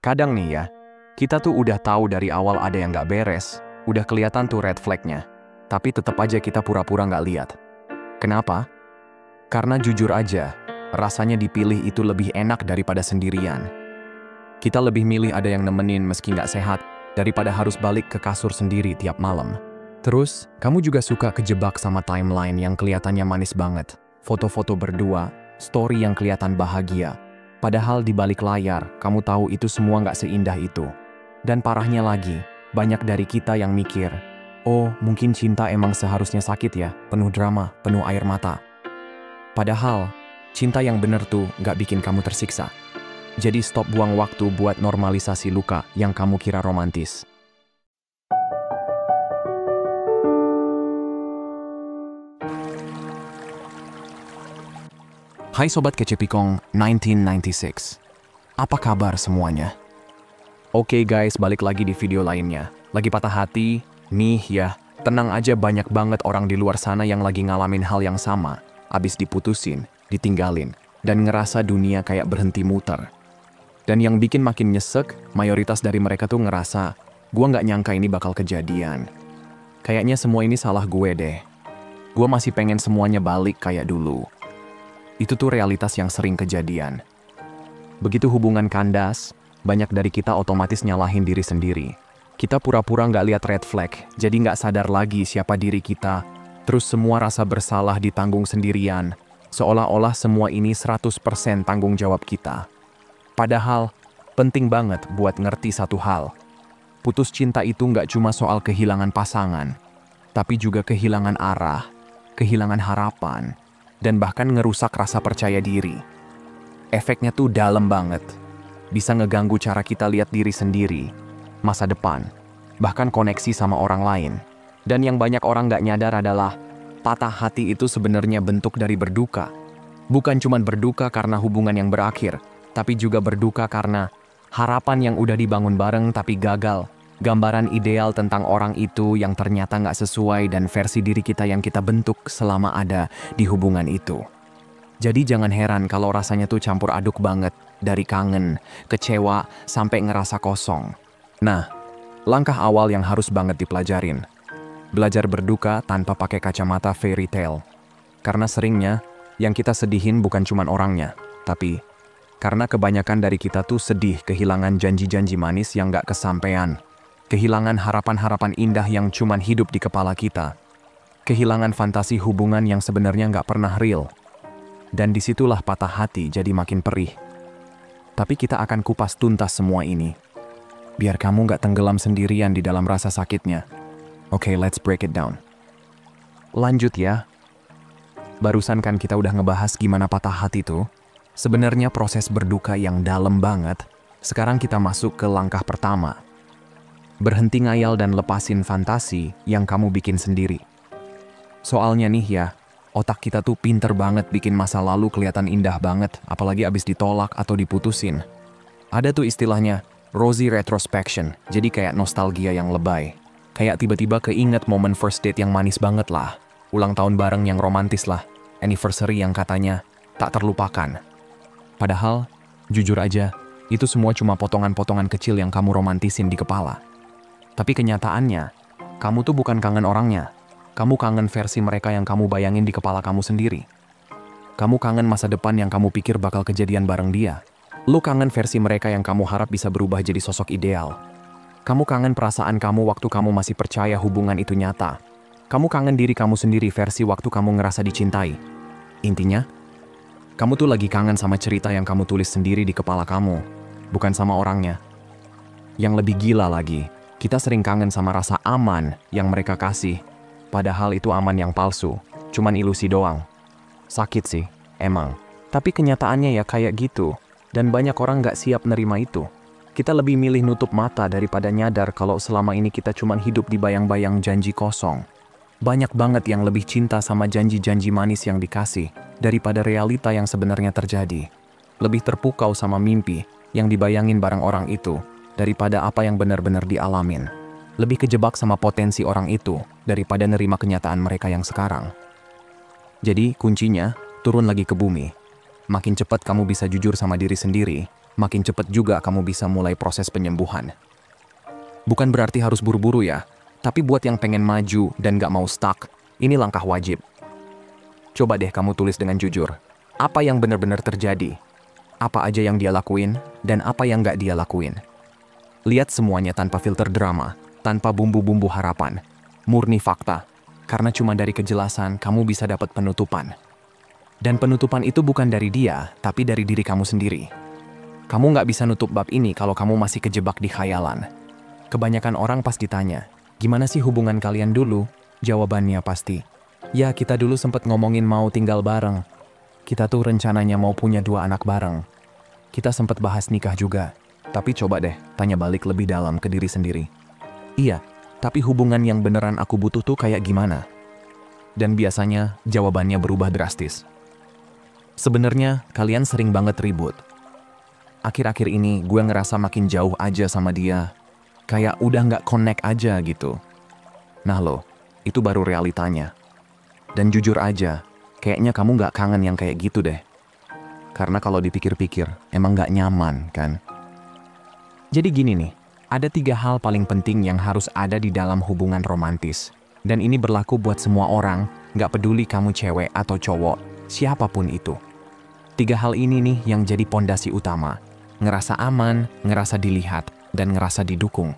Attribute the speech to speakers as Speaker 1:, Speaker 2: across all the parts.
Speaker 1: Kadang nih ya, kita tuh udah tahu dari awal ada yang nggak beres, udah kelihatan tuh red flag-nya. Tapi tetap aja kita pura-pura nggak lihat. Kenapa? Karena jujur aja, rasanya dipilih itu lebih enak daripada sendirian. Kita lebih milih ada yang nemenin meski nggak sehat, daripada harus balik ke kasur sendiri tiap malam. Terus, kamu juga suka kejebak sama timeline yang kelihatannya manis banget. Foto-foto berdua, story yang kelihatan bahagia. Padahal di balik layar, kamu tahu itu semua nggak seindah itu. Dan parahnya lagi, banyak dari kita yang mikir, oh mungkin cinta emang seharusnya sakit ya, penuh drama, penuh air mata. Padahal, cinta yang bener tuh nggak bikin kamu tersiksa. Jadi stop buang waktu buat normalisasi luka yang kamu kira romantis. Hai Sobat Kecepikong 1996. Apa kabar semuanya? Oke guys, balik lagi di video lainnya. Lagi patah hati? Nih ya, tenang aja, banyak banget orang di luar sana yang lagi ngalamin hal yang sama. Abis diputusin, ditinggalin, dan ngerasa dunia kayak berhenti muter. Dan yang bikin makin nyesek, mayoritas dari mereka tuh ngerasa, gua nggak nyangka ini bakal kejadian. Kayaknya semua ini salah gue deh. Gua masih pengen semuanya balik kayak dulu. Itu tuh realitas yang sering kejadian. Begitu hubungan kandas, banyak dari kita otomatis nyalahin diri sendiri. Kita pura-pura nggak lihat red flag, jadi nggak sadar lagi siapa diri kita. Terus semua rasa bersalah ditanggung sendirian, seolah-olah semua ini 100% tanggung jawab kita. Padahal, penting banget buat ngerti satu hal. Putus cinta itu nggak cuma soal kehilangan pasangan, tapi juga kehilangan arah, kehilangan harapan, dan bahkan ngerusak rasa percaya diri. Efeknya tuh dalam banget. Bisa ngeganggu cara kita lihat diri sendiri, masa depan, bahkan koneksi sama orang lain. Dan yang banyak orang nggak nyadar adalah, patah hati itu sebenarnya bentuk dari berduka. Bukan cuma berduka karena hubungan yang berakhir, tapi juga berduka karena harapan yang udah dibangun bareng tapi gagal. Gambaran ideal tentang orang itu yang ternyata nggak sesuai dan versi diri kita yang kita bentuk selama ada di hubungan itu. Jadi jangan heran kalau rasanya tuh campur aduk banget, dari kangen, kecewa, sampai ngerasa kosong. Nah, langkah awal yang harus banget dipelajarin. Belajar berduka tanpa pakai kacamata fairy tale. Karena seringnya, yang kita sedihin bukan cuma orangnya, tapi karena kebanyakan dari kita tuh sedih kehilangan janji-janji manis yang nggak kesampean. Kehilangan harapan-harapan indah yang cuman hidup di kepala kita. Kehilangan fantasi hubungan yang sebenarnya nggak pernah real. Dan disitulah patah hati jadi makin perih. Tapi kita akan kupas tuntas semua ini. Biar kamu nggak tenggelam sendirian di dalam rasa sakitnya. Oke, let's break it down. Lanjut ya. Barusan kan kita udah ngebahas gimana patah hati tuh. Sebenarnya proses berduka yang dalam banget. Sekarang kita masuk ke langkah pertama. Berhenti ngayal dan lepasin fantasi yang kamu bikin sendiri. Soalnya nih ya, otak kita tuh pinter banget bikin masa lalu kelihatan indah banget, apalagi abis ditolak atau diputusin. Ada tuh istilahnya, rosy retrospection, jadi kayak nostalgia yang lebay. Kayak tiba-tiba keinget momen first date yang manis banget lah, ulang tahun bareng yang romantis lah, anniversary yang katanya tak terlupakan. Padahal, jujur aja, itu semua cuma potongan-potongan kecil yang kamu romantisin di kepala. Tapi kenyataannya, kamu tuh bukan kangen orangnya. Kamu kangen versi mereka yang kamu bayangin di kepala kamu sendiri. Kamu kangen masa depan yang kamu pikir bakal kejadian bareng dia. Lu kangen versi mereka yang kamu harap bisa berubah jadi sosok ideal. Kamu kangen perasaan kamu waktu kamu masih percaya hubungan itu nyata. Kamu kangen diri kamu sendiri versi waktu kamu ngerasa dicintai. Intinya, kamu tuh lagi kangen sama cerita yang kamu tulis sendiri di kepala kamu, bukan sama orangnya. Yang lebih gila lagi, kita sering kangen sama rasa aman yang mereka kasih, padahal itu aman yang palsu, cuman ilusi doang. Sakit sih, emang. Tapi kenyataannya ya kayak gitu, dan banyak orang nggak siap nerima itu. Kita lebih milih nutup mata daripada nyadar kalau selama ini kita cuman hidup di bayang-bayang janji kosong. Banyak banget yang lebih cinta sama janji-janji manis yang dikasih, daripada realita yang sebenarnya terjadi. Lebih terpukau sama mimpi yang dibayangin bareng orang itu, daripada apa yang benar-benar dialamin. Lebih kejebak sama potensi orang itu, daripada nerima kenyataan mereka yang sekarang. Jadi, kuncinya, turun lagi ke bumi. Makin cepat kamu bisa jujur sama diri sendiri, makin cepat juga kamu bisa mulai proses penyembuhan. Bukan berarti harus buru-buru ya, tapi buat yang pengen maju dan gak mau stuck, ini langkah wajib. Coba deh kamu tulis dengan jujur, apa yang benar-benar terjadi, apa aja yang dia lakuin, dan apa yang gak dia lakuin. Lihat semuanya tanpa filter drama, tanpa bumbu-bumbu harapan, murni fakta. Karena cuma dari kejelasan kamu bisa dapat penutupan. Dan penutupan itu bukan dari dia, tapi dari diri kamu sendiri. Kamu nggak bisa nutup bab ini kalau kamu masih kejebak di khayalan. Kebanyakan orang pas ditanya, gimana sih hubungan kalian dulu? Jawabannya pasti, ya kita dulu sempat ngomongin mau tinggal bareng. Kita tuh rencananya mau punya 2 anak bareng. Kita sempat bahas nikah juga. Tapi coba deh, tanya balik lebih dalam ke diri sendiri. Iya, tapi hubungan yang beneran aku butuh tuh kayak gimana? Dan biasanya jawabannya berubah drastis. Sebenarnya kalian sering banget ribut. Akhir-akhir ini gue ngerasa makin jauh aja sama dia. Kayak udah nggak connect aja gitu. Nah lo, itu baru realitanya. Dan jujur aja, kayaknya kamu nggak kangen yang kayak gitu deh. Karena kalau dipikir-pikir, emang nggak nyaman kan? Jadi gini nih. Ada 3 hal paling penting yang harus ada di dalam hubungan romantis. Dan ini berlaku buat semua orang, gak peduli kamu cewek atau cowok, siapapun itu. 3 hal ini nih yang jadi pondasi utama. Ngerasa aman, ngerasa dilihat, dan ngerasa didukung.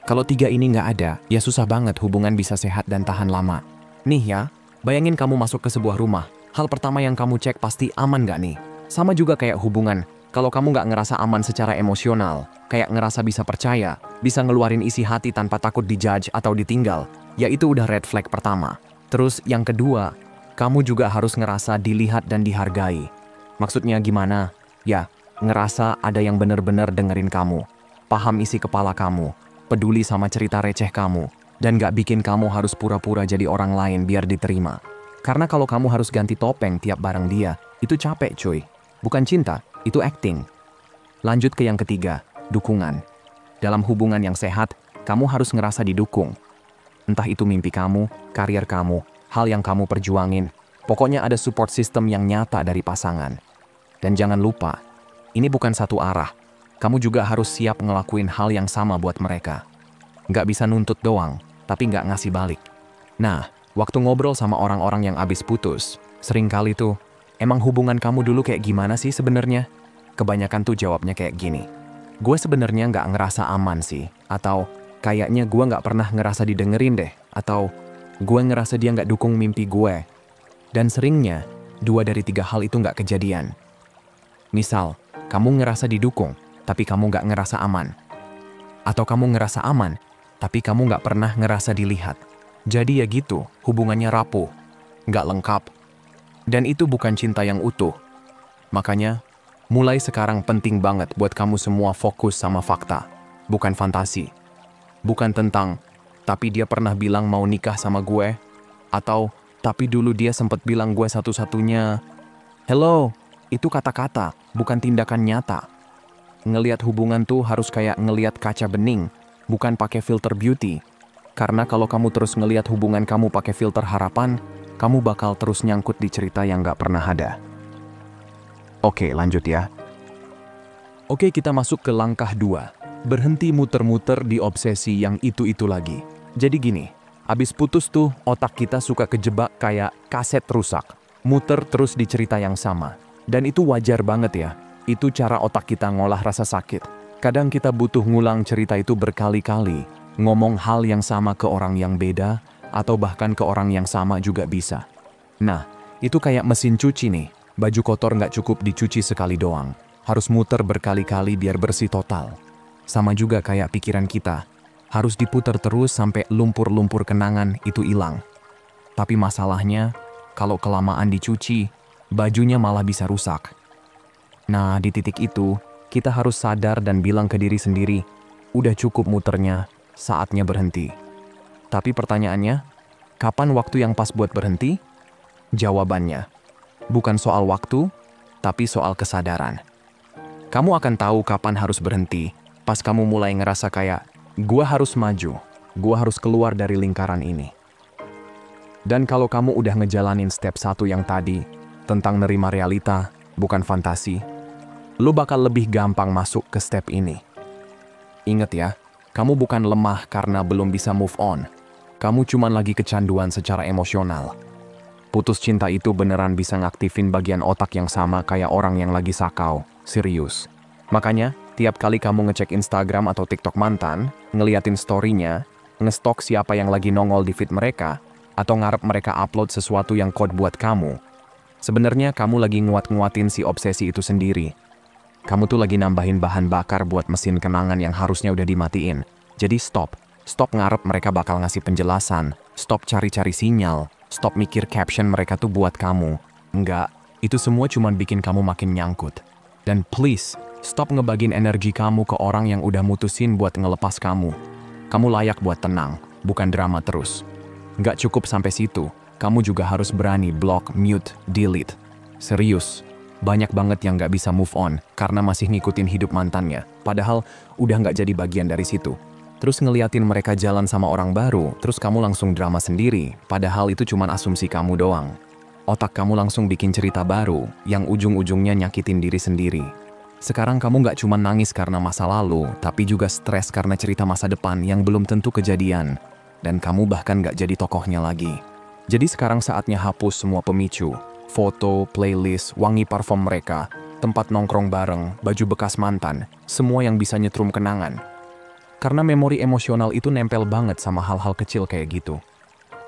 Speaker 1: Kalau 3 ini gak ada, ya susah banget hubungan bisa sehat dan tahan lama. Nih ya, bayangin kamu masuk ke sebuah rumah. Hal pertama yang kamu cek pasti aman gak nih? Sama juga kayak hubungan. Kalau kamu nggak ngerasa aman secara emosional, kayak ngerasa bisa percaya, bisa ngeluarin isi hati tanpa takut dijudge atau ditinggal, ya itu udah red flag pertama. Terus yang kedua, kamu juga harus ngerasa dilihat dan dihargai. Maksudnya gimana? Ya, ngerasa ada yang bener-bener dengerin kamu, paham isi kepala kamu, peduli sama cerita receh kamu, dan nggak bikin kamu harus pura-pura jadi orang lain biar diterima. Karena kalau kamu harus ganti topeng tiap bareng dia, itu capek cuy. Bukan cinta, itu acting. Lanjut ke yang ketiga, dukungan. Dalam hubungan yang sehat, kamu harus ngerasa didukung. Entah itu mimpi kamu, karier kamu, hal yang kamu perjuangin. Pokoknya ada support system yang nyata dari pasangan. Dan jangan lupa, ini bukan satu arah. Kamu juga harus siap ngelakuin hal yang sama buat mereka. Nggak bisa nuntut doang, tapi nggak ngasih balik. Nah, waktu ngobrol sama orang-orang yang abis putus, seringkali tuh, emang hubungan kamu dulu kayak gimana sih sebenarnya? Kebanyakan tuh jawabnya kayak gini. Gue sebenarnya nggak ngerasa aman sih. Atau kayaknya gue nggak pernah ngerasa didengerin deh. Atau gue ngerasa dia nggak dukung mimpi gue. Dan seringnya, 2 dari 3 hal itu nggak kejadian. Misal, kamu ngerasa didukung, tapi kamu nggak ngerasa aman. Atau kamu ngerasa aman, tapi kamu nggak pernah ngerasa dilihat. Jadi ya gitu, hubungannya rapuh, nggak lengkap. Dan itu bukan cinta yang utuh. Makanya, mulai sekarang penting banget buat kamu semua fokus sama fakta. Bukan fantasi. Bukan tentang, tapi dia pernah bilang mau nikah sama gue. Atau, tapi dulu dia sempat bilang gue satu-satunya. Hello, itu kata-kata, bukan tindakan nyata. Ngelihat hubungan tuh harus kayak ngelihat kaca bening, bukan pakai filter beauty. Karena kalau kamu terus ngelihat hubungan kamu pakai filter harapan, kamu bakal terus nyangkut di cerita yang gak pernah ada. Oke, lanjut ya. Oke, kita masuk ke langkah 2. Berhenti muter-muter di obsesi yang itu-itu lagi. Jadi gini, abis putus tuh otak kita suka kejebak kayak kaset rusak. Muter terus di cerita yang sama. Dan itu wajar banget ya. Itu cara otak kita ngolah rasa sakit. Kadang kita butuh ngulang cerita itu berkali-kali. Ngomong hal yang sama ke orang yang beda, atau bahkan ke orang yang sama juga bisa. Nah, itu kayak mesin cuci nih. Baju kotor nggak cukup dicuci sekali doang. Harus muter berkali-kali biar bersih total. Sama juga kayak pikiran kita. Harus diputar terus sampai lumpur-lumpur kenangan itu hilang. Tapi masalahnya, kalau kelamaan dicuci, bajunya malah bisa rusak. Nah, di titik itu, kita harus sadar dan bilang ke diri sendiri, udah cukup muternya, saatnya berhenti. Tapi pertanyaannya, kapan waktu yang pas buat berhenti? Jawabannya, bukan soal waktu, tapi soal kesadaran. Kamu akan tahu kapan harus berhenti, pas kamu mulai ngerasa kayak, gua harus maju, gua harus keluar dari lingkaran ini. Dan kalau kamu udah ngejalanin step 1 yang tadi, tentang nerima realita, bukan fantasi, lu bakal lebih gampang masuk ke step ini. Ingat ya, kamu bukan lemah karena belum bisa move on. Kamu cuman lagi kecanduan secara emosional. Putus cinta itu beneran bisa ngaktifin bagian otak yang sama kayak orang yang lagi sakau. Serius. Makanya, tiap kali kamu ngecek Instagram atau TikTok mantan, ngeliatin story-nya, ngestok siapa yang lagi nongol di feed mereka, atau ngarep mereka upload sesuatu yang code buat kamu, sebenarnya kamu lagi nguat-nguatin si obsesi itu sendiri. Kamu tuh lagi nambahin bahan bakar buat mesin kenangan yang harusnya udah dimatiin. Jadi stop. Stop ngarep mereka bakal ngasih penjelasan. Stop cari-cari sinyal. Stop mikir caption mereka tuh buat kamu. Enggak, itu semua cuman bikin kamu makin nyangkut. Dan please, stop ngebagin energi kamu ke orang yang udah mutusin buat ngelepas kamu. Kamu layak buat tenang, bukan drama terus. Nggak cukup sampai situ, kamu juga harus berani block, mute, delete. Serius. Banyak banget yang nggak bisa move on karena masih ngikutin hidup mantannya. Padahal udah nggak jadi bagian dari situ. Terus ngeliatin mereka jalan sama orang baru, terus kamu langsung drama sendiri. Padahal itu cuma asumsi kamu doang. Otak kamu langsung bikin cerita baru yang ujung-ujungnya nyakitin diri sendiri. Sekarang kamu nggak cuma nangis karena masa lalu, tapi juga stres karena cerita masa depan yang belum tentu kejadian. Dan kamu bahkan nggak jadi tokohnya lagi. Jadi sekarang saatnya hapus semua pemicu. Foto, playlist, wangi parfum mereka, tempat nongkrong bareng, baju bekas mantan, semua yang bisa nyetrum kenangan. Karena memori emosional itu nempel banget sama hal-hal kecil kayak gitu.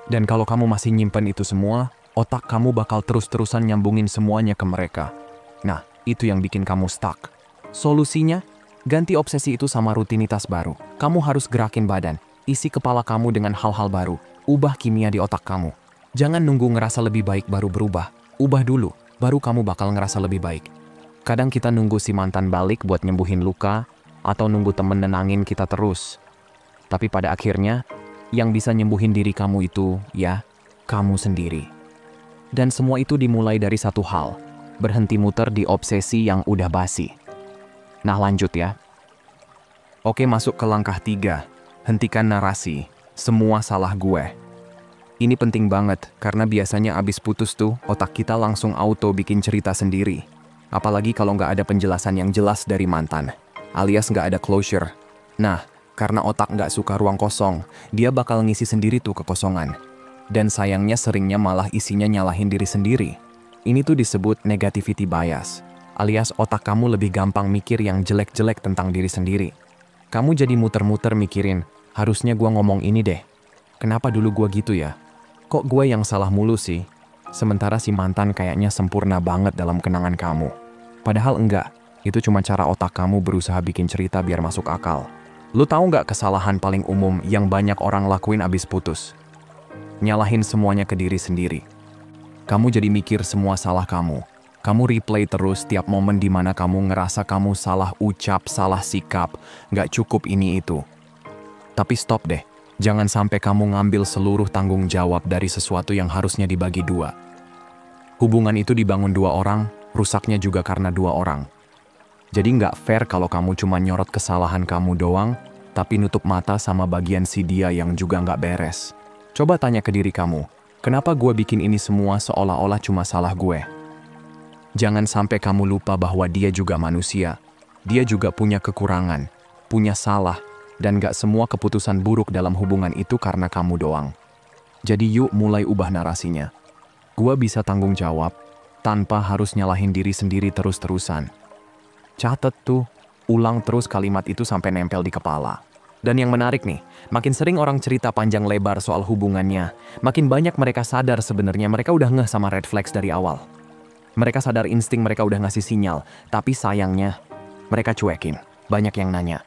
Speaker 1: Dan kalau kamu masih nyimpen itu semua, otak kamu bakal terus-terusan nyambungin semuanya ke mereka. Nah, itu yang bikin kamu stuck. Solusinya, ganti obsesi itu sama rutinitas baru. Kamu harus gerakin badan, isi kepala kamu dengan hal-hal baru, ubah kimia di otak kamu. Jangan nunggu ngerasa lebih baik baru berubah. Ubah dulu, baru kamu bakal ngerasa lebih baik. Kadang kita nunggu si mantan balik buat nyembuhin luka, atau nunggu temen nenangin kita terus. Tapi pada akhirnya, yang bisa nyembuhin diri kamu itu, ya, kamu sendiri. Dan semua itu dimulai dari satu hal, berhenti muter di obsesi yang udah basi. Nah lanjut ya. Oke, masuk ke langkah 3, hentikan narasi, semua salah gue. Ini penting banget, karena biasanya abis putus tuh, otak kita langsung auto bikin cerita sendiri. Apalagi kalau nggak ada penjelasan yang jelas dari mantan, alias nggak ada closure. Nah, karena otak nggak suka ruang kosong, dia bakal ngisi sendiri tuh kekosongan. Dan sayangnya seringnya malah isinya nyalahin diri sendiri. Ini tuh disebut negativity bias, alias otak kamu lebih gampang mikir yang jelek-jelek tentang diri sendiri. Kamu jadi muter-muter mikirin, harusnya gua ngomong ini deh. Kenapa dulu gua gitu ya? Kok gue yang salah mulu sih? Sementara si mantan kayaknya sempurna banget dalam kenangan kamu. Padahal enggak, itu cuma cara otak kamu berusaha bikin cerita biar masuk akal. Lu tahu nggak kesalahan paling umum yang banyak orang lakuin abis putus? Nyalahin semuanya ke diri sendiri. Kamu jadi mikir semua salah kamu. Kamu replay terus tiap momen di mana kamu ngerasa kamu salah ucap, salah sikap, nggak cukup ini itu. Tapi stop deh. Jangan sampai kamu ngambil seluruh tanggung jawab dari sesuatu yang harusnya dibagi dua. Hubungan itu dibangun dua orang, rusaknya juga karena dua orang. Jadi nggak fair kalau kamu cuma nyorot kesalahan kamu doang, tapi nutup mata sama bagian si dia yang juga nggak beres. Coba tanya ke diri kamu, kenapa gue bikin ini semua seolah-olah cuma salah gue? Jangan sampai kamu lupa bahwa dia juga manusia. Dia juga punya kekurangan, punya salah, dan gak semua keputusan buruk dalam hubungan itu karena kamu doang. Jadi yuk mulai ubah narasinya. Gua bisa tanggung jawab, tanpa harus nyalahin diri sendiri terus-terusan. Catet tuh, ulang terus kalimat itu sampai nempel di kepala. Dan yang menarik nih, makin sering orang cerita panjang lebar soal hubungannya, makin banyak mereka sadar sebenarnya mereka udah ngeh sama red flags dari awal. Mereka sadar insting mereka udah ngasih sinyal, tapi sayangnya, mereka cuekin. Banyak yang nanya,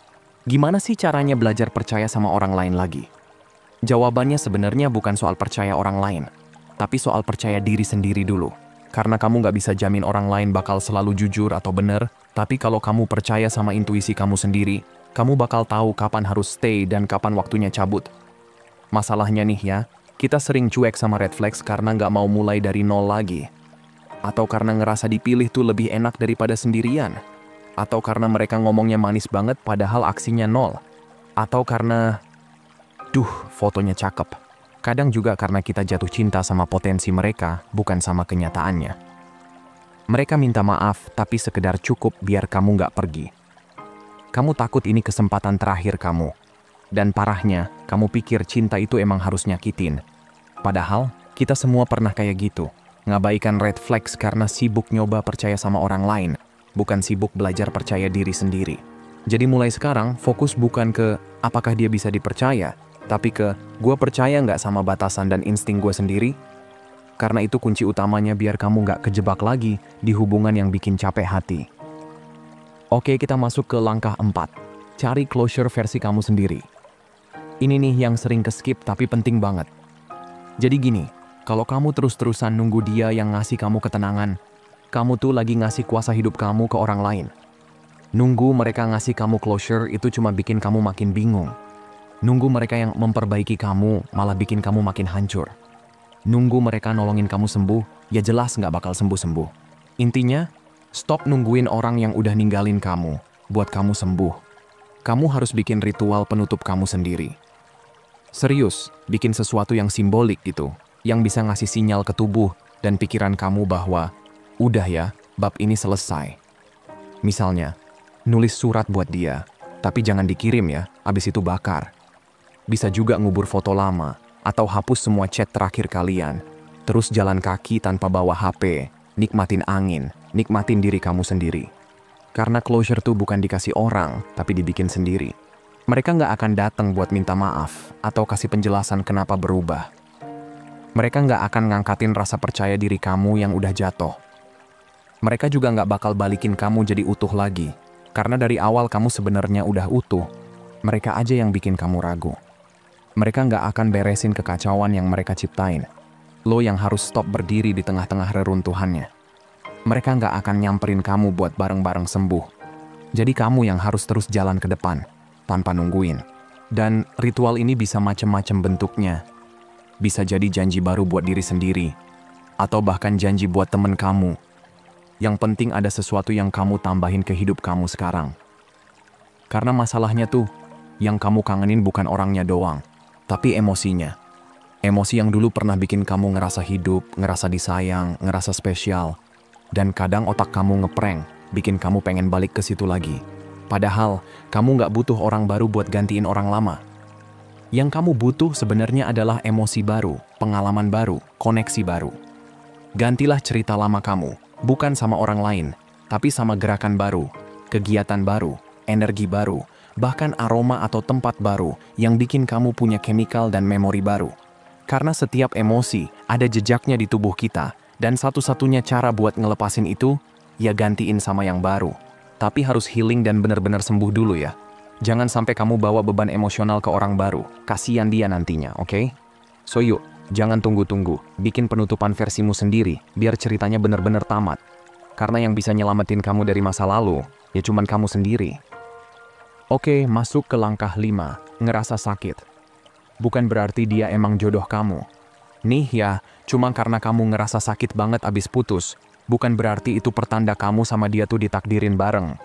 Speaker 1: gimana sih caranya belajar percaya sama orang lain lagi? Jawabannya sebenarnya bukan soal percaya orang lain, tapi soal percaya diri sendiri dulu. Karena kamu nggak bisa jamin orang lain bakal selalu jujur atau benar, tapi kalau kamu percaya sama intuisi kamu sendiri, kamu bakal tahu kapan harus stay dan kapan waktunya cabut. Masalahnya nih ya, kita sering cuek sama red flags karena nggak mau mulai dari nol lagi. Atau karena ngerasa dipilih tuh lebih enak daripada sendirian. Atau karena mereka ngomongnya manis banget padahal aksinya nol. Atau karena, fotonya cakep. Kadang juga karena kita jatuh cinta sama potensi mereka, bukan sama kenyataannya. Mereka minta maaf tapi sekedar cukup biar kamu nggak pergi. Kamu takut ini kesempatan terakhir kamu. Dan parahnya, kamu pikir cinta itu emang harus nyakitin. Padahal, kita semua pernah kayak gitu. Ngabaikan red flags karena sibuk nyoba percaya sama orang lain, bukan sibuk belajar percaya diri sendiri. Jadi mulai sekarang, fokus bukan ke apakah dia bisa dipercaya, tapi ke gue percaya nggak sama batasan dan insting gue sendiri. Karena itu kunci utamanya biar kamu nggak kejebak lagi di hubungan yang bikin capek hati. Oke, kita masuk ke langkah 4. Cari closure versi kamu sendiri. Ini nih yang sering ke-skip tapi penting banget. Jadi gini, kalau kamu terus-terusan nunggu dia yang ngasih kamu ketenangan, kamu tuh lagi ngasih kuasa hidup kamu ke orang lain. Nunggu mereka ngasih kamu closure itu cuma bikin kamu makin bingung. Nunggu mereka yang memperbaiki kamu malah bikin kamu makin hancur. Nunggu mereka nolongin kamu sembuh, ya jelas nggak bakal sembuh-sembuh. Intinya, stop nungguin orang yang udah ninggalin kamu buat kamu sembuh. Kamu harus bikin ritual penutup kamu sendiri. Serius, bikin sesuatu yang simbolik gitu, yang bisa ngasih sinyal ke tubuh dan pikiran kamu bahwa, udah ya, bab ini selesai. Misalnya, nulis surat buat dia, tapi jangan dikirim ya, abis itu bakar. Bisa juga ngubur foto lama, atau hapus semua chat terakhir kalian. Terus jalan kaki tanpa bawa HP, nikmatin angin, nikmatin diri kamu sendiri. Karena closure tuh bukan dikasih orang, tapi dibikin sendiri. Mereka nggak akan datang buat minta maaf atau kasih penjelasan kenapa berubah. Mereka nggak akan ngangkatin rasa percaya diri kamu yang udah jatuh. Mereka juga nggak bakal balikin kamu jadi utuh lagi. Karena dari awal kamu sebenarnya udah utuh. Mereka aja yang bikin kamu ragu. Mereka nggak akan beresin kekacauan yang mereka ciptain. Lo yang harus stop berdiri di tengah-tengah reruntuhannya. Mereka nggak akan nyamperin kamu buat bareng-bareng sembuh. Jadi kamu yang harus terus jalan ke depan, tanpa nungguin. Dan ritual ini bisa macem-macem bentuknya. Bisa jadi janji baru buat diri sendiri, atau bahkan janji buat temen kamu. Yang penting ada sesuatu yang kamu tambahin ke hidup kamu sekarang. Karena masalahnya tuh, yang kamu kangenin bukan orangnya doang, tapi emosinya. Emosi yang dulu pernah bikin kamu ngerasa hidup, ngerasa disayang, ngerasa spesial. Dan kadang otak kamu ngeprank, bikin kamu pengen balik ke situ lagi. Padahal, kamu nggak butuh orang baru buat gantiin orang lama. Yang kamu butuh sebenarnya adalah emosi baru, pengalaman baru, koneksi baru. Gantilah cerita lama kamu, bukan sama orang lain, tapi sama gerakan baru, kegiatan baru, energi baru, bahkan aroma atau tempat baru yang bikin kamu punya chemical dan memori baru. Karena setiap emosi ada jejaknya di tubuh kita, dan satu-satunya cara buat ngelepasin itu, ya gantiin sama yang baru. Tapi harus healing dan benar-benar sembuh dulu ya. Jangan sampai kamu bawa beban emosional ke orang baru. Kasian dia nantinya, oke? So yuk, jangan tunggu-tunggu. Bikin penutupan versimu sendiri, biar ceritanya benar-benar tamat. Karena yang bisa nyelamatin kamu dari masa lalu, ya cuman kamu sendiri. Oke, masuk ke langkah 5, ngerasa sakit. Bukan berarti dia emang jodoh kamu. Nih ya, cuma karena kamu ngerasa sakit banget abis putus, bukan berarti itu pertanda kamu sama dia tuh ditakdirin bareng.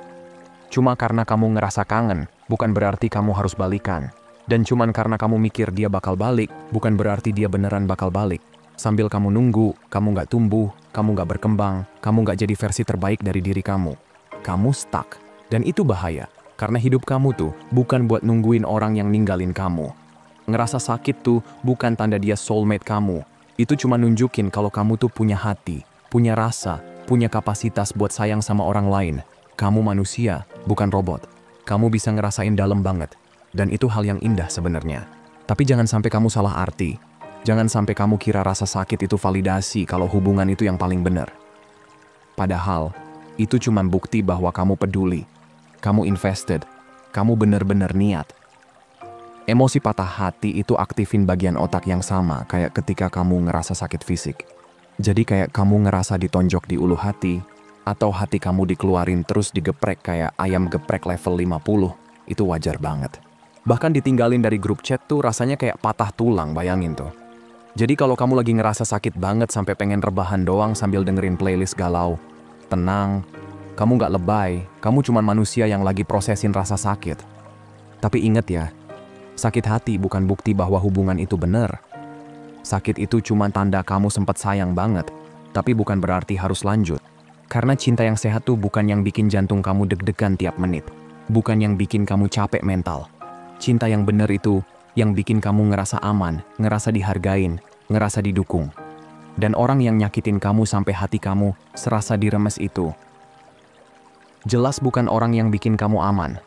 Speaker 1: Cuma karena kamu ngerasa kangen, bukan berarti kamu harus balikan. Dan cuman karena kamu mikir dia bakal balik, bukan berarti dia beneran bakal balik. Sambil kamu nunggu, kamu nggak tumbuh, kamu nggak berkembang, kamu nggak jadi versi terbaik dari diri kamu. Kamu stuck. Dan itu bahaya, karena hidup kamu tuh bukan buat nungguin orang yang ninggalin kamu. Ngerasa sakit tuh bukan tanda dia soulmate kamu. Itu cuma nunjukin kalau kamu tuh punya hati, punya rasa, punya kapasitas buat sayang sama orang lain. Kamu manusia, bukan robot. Kamu bisa ngerasain dalam banget. Dan itu hal yang indah sebenarnya. Tapi jangan sampai kamu salah arti. Jangan sampai kamu kira rasa sakit itu validasi kalau hubungan itu yang paling benar. Padahal, itu cuma bukti bahwa kamu peduli. Kamu invested. Kamu bener-bener niat. Emosi patah hati itu aktifin bagian otak yang sama kayak ketika kamu ngerasa sakit fisik. Jadi kayak kamu ngerasa ditonjok di ulu hati, atau hati kamu dikeluarin terus digeprek kayak ayam geprek level 50, itu wajar banget. Bahkan ditinggalin dari grup chat tuh rasanya kayak patah tulang, bayangin tuh. Jadi kalau kamu lagi ngerasa sakit banget sampai pengen rebahan doang sambil dengerin playlist galau, tenang, kamu nggak lebay, kamu cuma manusia yang lagi prosesin rasa sakit. Tapi inget ya, sakit hati bukan bukti bahwa hubungan itu benar. Sakit itu cuma tanda kamu sempat sayang banget, tapi bukan berarti harus lanjut. Karena cinta yang sehat tuh bukan yang bikin jantung kamu deg-degan tiap menit. Bukan yang bikin kamu capek mental. Cinta yang bener itu yang bikin kamu ngerasa aman, ngerasa dihargain, ngerasa didukung. Dan orang yang nyakitin kamu sampai hati kamu serasa diremes itu jelas bukan orang yang bikin kamu aman.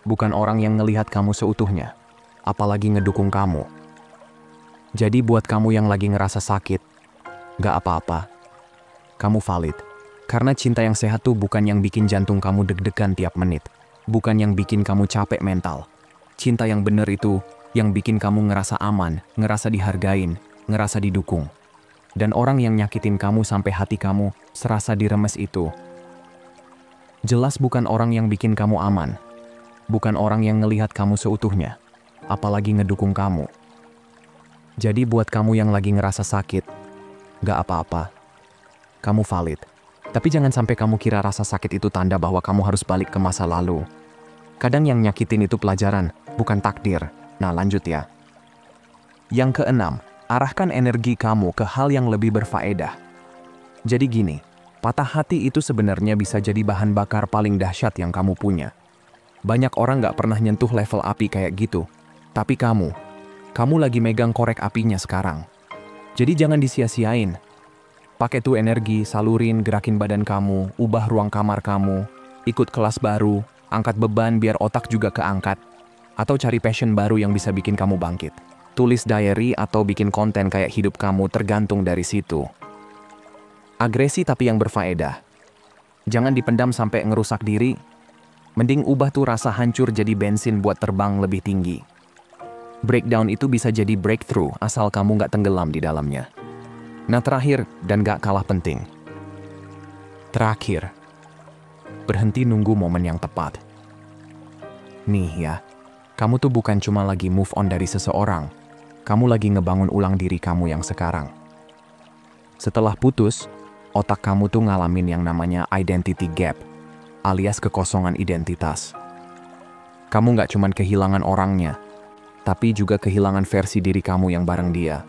Speaker 1: Bukan orang yang ngelihat kamu seutuhnya. Apalagi ngedukung kamu. Jadi buat kamu yang lagi ngerasa sakit, gak apa-apa. Kamu valid. Karena cinta yang sehat tuh bukan yang bikin jantung kamu deg-degan tiap menit. Bukan yang bikin kamu capek mental. Cinta yang bener itu yang bikin kamu ngerasa aman, ngerasa dihargain, ngerasa didukung. Dan orang yang nyakitin kamu sampai hati kamu serasa diremes itu jelas bukan orang yang bikin kamu aman. Bukan orang yang ngelihat kamu seutuhnya. Apalagi ngedukung kamu. Jadi buat kamu yang lagi ngerasa sakit, gak apa-apa. Kamu valid. Tapi jangan sampai kamu kira rasa sakit itu tanda bahwa kamu harus balik ke masa lalu. Kadang yang nyakitin itu pelajaran, bukan takdir. Nah, lanjut ya. Yang keenam, arahkan energi kamu ke hal yang lebih berfaedah. Jadi gini, patah hati itu sebenarnya bisa jadi bahan bakar paling dahsyat yang kamu punya. Banyak orang gak pernah nyentuh level api kayak gitu. Tapi kamu lagi megang korek apinya sekarang. Jadi jangan disia-siain. Pakai tuh energi, salurin, gerakin badan kamu, ubah ruang kamar kamu, ikut kelas baru, angkat beban biar otak juga keangkat, atau cari passion baru yang bisa bikin kamu bangkit. Tulis diary atau bikin konten kayak hidup kamu tergantung dari situ. Agresi tapi yang berfaedah. Jangan dipendam sampai ngerusak diri. Mending ubah tuh rasa hancur jadi bensin buat terbang lebih tinggi. Breakdown itu bisa jadi breakthrough asal kamu nggak tenggelam di dalamnya. Nah terakhir, dan gak kalah penting. Terakhir, berhenti nunggu momen yang tepat. Nih ya, kamu tuh bukan cuma lagi move on dari seseorang. Kamu lagi ngebangun ulang diri kamu yang sekarang. Setelah putus, otak kamu tuh ngalamin yang namanya identity gap, alias kekosongan identitas. Kamu nggak cuma kehilangan orangnya, tapi juga kehilangan versi diri kamu yang bareng dia.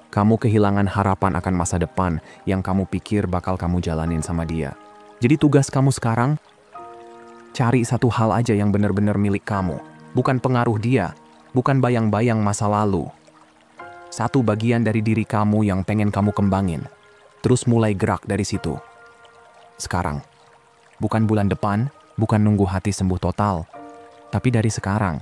Speaker 1: Kamu kehilangan harapan akan masa depan yang kamu pikir bakal kamu jalanin sama dia. Jadi tugas kamu sekarang, cari satu hal aja yang benar-benar milik kamu. Bukan pengaruh dia, bukan bayang-bayang masa lalu. Satu bagian dari diri kamu yang pengen kamu kembangin. Terus mulai gerak dari situ. Sekarang. Bukan bulan depan, bukan nunggu hati sembuh total. Tapi dari sekarang.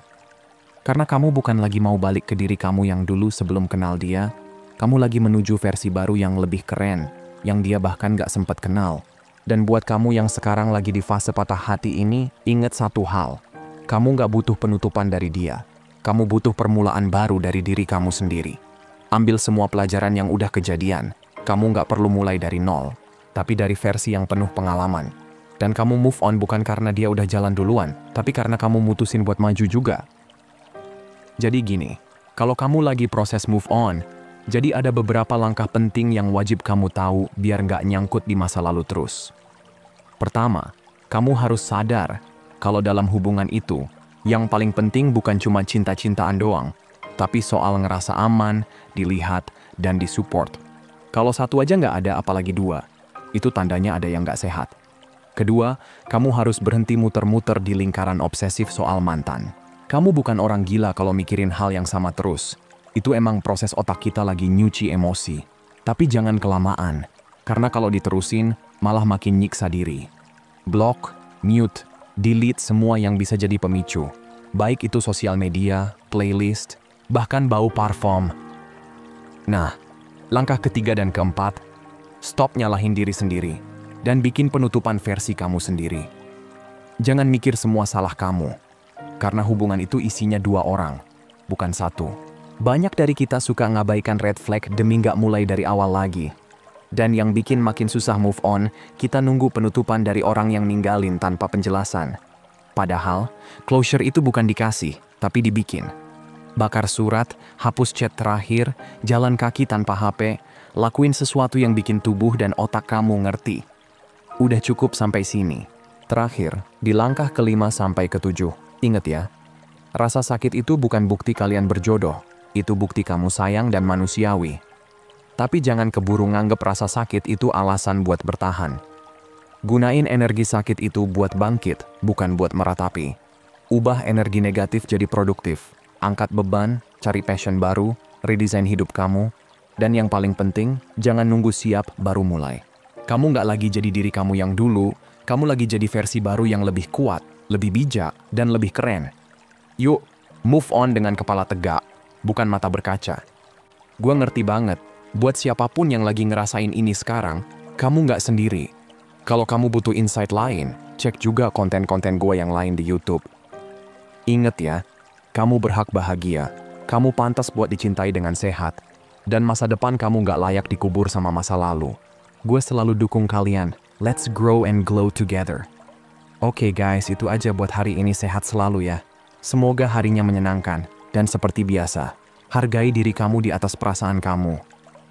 Speaker 1: Karena kamu bukan lagi mau balik ke diri kamu yang dulu sebelum kenal dia. Kamu lagi menuju versi baru yang lebih keren. Yang dia bahkan gak sempat kenal. Dan buat kamu yang sekarang lagi di fase patah hati ini, ingat satu hal. Kamu gak butuh penutupan dari dia. Kamu butuh permulaan baru dari diri kamu sendiri. Ambil semua pelajaran yang udah kejadian. Kamu nggak perlu mulai dari nol, tapi dari versi yang penuh pengalaman. Dan kamu move on bukan karena dia udah jalan duluan, tapi karena kamu mutusin buat maju juga. Jadi gini, kalau kamu lagi proses move on, jadi ada beberapa langkah penting yang wajib kamu tahu biar nggak nyangkut di masa lalu terus. Pertama, kamu harus sadar kalau dalam hubungan itu, yang paling penting bukan cuma cinta-cintaan doang, tapi soal ngerasa aman, dilihat, dan disupport. Kalau satu aja nggak ada apalagi dua, itu tandanya ada yang nggak sehat. Kedua, kamu harus berhenti muter-muter di lingkaran obsesif soal mantan. Kamu bukan orang gila kalau mikirin hal yang sama terus. Itu emang proses otak kita lagi nyuci emosi. Tapi jangan kelamaan, karena kalau diterusin, malah makin nyiksa diri. Block, mute, delete semua yang bisa jadi pemicu. Baik itu sosial media, playlist, bahkan bau parfum. Nah, langkah ketiga dan keempat, stop nyalahin diri sendiri dan bikin penutupan versi kamu sendiri. Jangan mikir semua salah kamu, karena hubungan itu isinya dua orang, bukan satu. Banyak dari kita suka ngabaikan red flag demi nggak mulai dari awal lagi. Dan yang bikin makin susah move on, kita nunggu penutupan dari orang yang ninggalin tanpa penjelasan. Padahal, closure itu bukan dikasih, tapi dibikin. Bakar surat, hapus chat terakhir, jalan kaki tanpa HP, lakuin sesuatu yang bikin tubuh dan otak kamu ngerti. Udah cukup sampai sini. Terakhir, di langkah ke-5 sampai ke-7, ingat ya, rasa sakit itu bukan bukti kalian berjodoh, itu bukti kamu sayang dan manusiawi. Tapi jangan keburu nganggep rasa sakit itu alasan buat bertahan. Gunain energi sakit itu buat bangkit, bukan buat meratapi. Ubah energi negatif jadi produktif. Angkat beban, cari passion baru, redesign hidup kamu. Dan yang paling penting, jangan nunggu siap baru mulai. Kamu nggak lagi jadi diri kamu yang dulu, kamu lagi jadi versi baru yang lebih kuat, lebih bijak, dan lebih keren. Yuk, move on dengan kepala tegak, bukan mata berkaca. Gue ngerti banget, buat siapapun yang lagi ngerasain ini sekarang, kamu nggak sendiri. Kalau kamu butuh insight lain, cek juga konten-konten gue yang lain di YouTube. Ingat ya, kamu berhak bahagia, kamu pantas buat dicintai dengan sehat, dan masa depan kamu nggak layak dikubur sama masa lalu. Gue selalu dukung kalian, let's grow and glow together. Oke guys, itu aja buat hari ini, sehat selalu ya. Semoga harinya menyenangkan, dan seperti biasa, hargai diri kamu di atas perasaan kamu.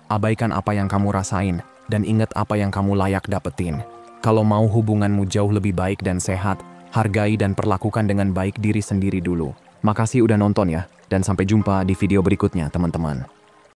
Speaker 1: Abaikan apa yang kamu rasain, dan ingat apa yang kamu layak dapetin. Kalau mau hubunganmu jauh lebih baik dan sehat, hargai dan perlakukan dengan baik diri sendiri dulu. Makasih udah nonton ya, dan sampai jumpa di video berikutnya teman-teman.